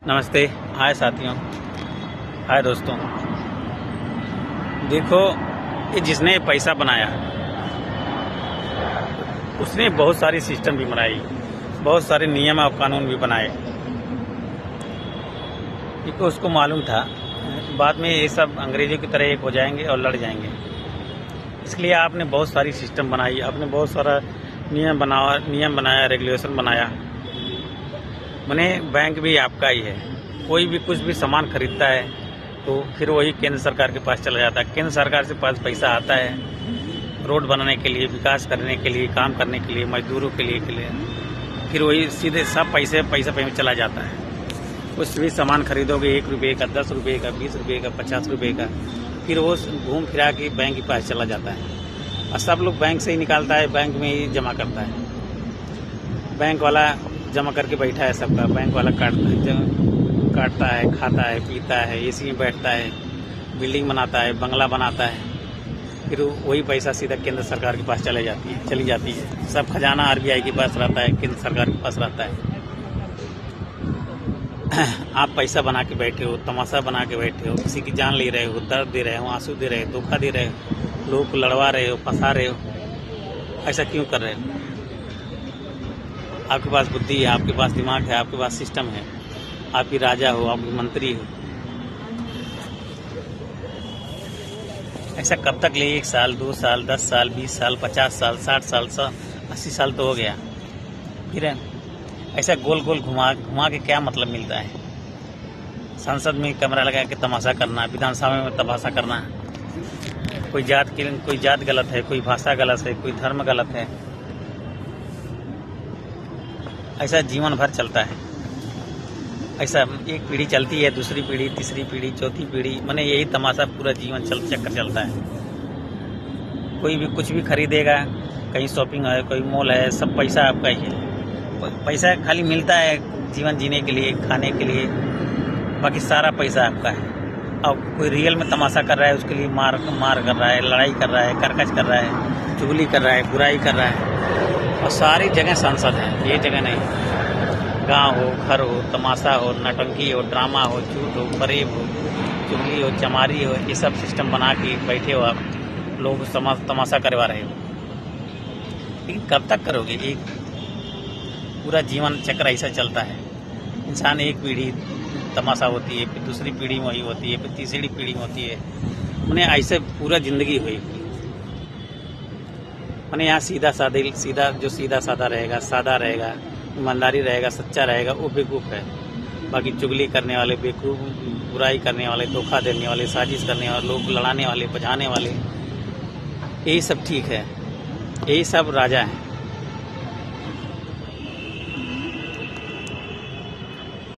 नमस्ते। हाय साथियों, हाय दोस्तों। देखो, ये जिसने पैसा बनाया उसने बहुत सारी सिस्टम भी बनाई, बहुत सारे नियम और कानून भी बनाए, क्योंकि उसको मालूम था बाद में ये सब अंग्रेजों की तरह एक हो जाएंगे और लड़ जाएंगे। इसलिए आपने बहुत सारी सिस्टम बनाई, आपने बहुत सारा नियम बनाया, रेगुलेशन बनाया। माने बैंक भी आपका ही है। कोई भी कुछ भी सामान खरीदता है तो फिर वही केंद्र सरकार के पास चला जाता है। केंद्र सरकार के पास पैसा आता है रोड बनाने के लिए, विकास करने के लिए, काम करने के लिए, मजदूरों के लिए फिर वही सीधे सब पैसा पे चला जाता है। कुछ भी सामान खरीदोगे 1 रुपये का, 10 रुपये का, 20 रुपये का, 50 रुपये का, फिर वो घूम फिरा के बैंक के पास चला जाता है और सब लोग बैंक से ही निकालता है, बैंक में ही जमा करता है। बैंक वाला जमा करके बैठा है सबका, बैंक वाला काटता है, खाता है, पीता है, एसी में बैठता है, बिल्डिंग बनाता है, बंगला बनाता है, फिर वही पैसा सीधा केंद्र सरकार के पास चली जाती है। सब खजाना आरबीआई के पास रहता है, केंद्र सरकार के पास रहता है। आप पैसा बना के बैठे हो, तमाशा बना के बैठे हो, किसी की जान ले रहे हो, दर्द दे रहे हो, आंसू दे रहे हो, धोखा दे रहे हो, लोगों को लड़वा रहे हो, फंसा रहे हो। ऐसा क्यों कर रहे हो? आपके पास बुद्धि है, आपके पास दिमाग है, आपके पास सिस्टम है, आप ही राजा हो, आप ही मंत्री हो। ऐसा कब तक ले? 1 साल, 2 साल, 10 साल, 20 साल, 50 साल, 60 साल, 80 साल तो हो गया। फिर ऐसा गोल गोल घुमा के क्या मतलब मिलता है? संसद में कैमरा लगा के तमाशा करना, विधानसभा में तमाशा करना। कोई जात गलत है, कोई भाषा गलत है, कोई धर्म गलत है। ऐसा जीवन भर चलता है। ऐसा एक पीढ़ी चलती है, दूसरी पीढ़ी, तीसरी पीढ़ी, चौथी पीढ़ी, माने यही तमाशा पूरा जीवन चक्कर चलता है। कोई भी कुछ भी खरीदेगा, कहीं शॉपिंग है, कोई मॉल है, सब पैसा आपका ही है। पैसा खाली मिलता है जीवन जीने के लिए, खाने के लिए, बाकी सारा पैसा आपका है। और कोई रियल में तमाशा कर रहा है, उसके लिए मार कर रहा है, लड़ाई कर रहा है, करकच कर रहा है, चुगली कर रहा है, बुराई कर रहा है। और सारी जगह सांसद हैं, ये जगह नहीं। गांव हो, घर हो, तमाशा हो, नटंकी हो, ड्रामा हो, झूठ हो, फरेब हो, चुगली हो, चमारी हो, ये सब सिस्टम बना के बैठे हो आप, लोग तमाशा करवा रहे हो। लेकिन कब तक करोगे? एक पूरा जीवन चक्र ऐसा चलता है। इंसान एक पीढ़ी तमाशा होती है, फिर दूसरी पीढ़ी वही होती है, फिर तीसरी पीढ़ी होती है। उन्हें ऐसे पूरा जिंदगी हुई। मैंने यहाँ सीधा साधा रहेगा, सादा रहेगा, ईमानदारी रहेगा, सच्चा रहेगा, वो बेवकूफ़ है। बाकी चुगली करने वाले बेवकूफ़, बुराई करने वाले, धोखा देने वाले, साजिश करने वाले, लोग लड़ाने वाले, बचाने वाले, यही सब ठीक है, यही सब राजा हैं।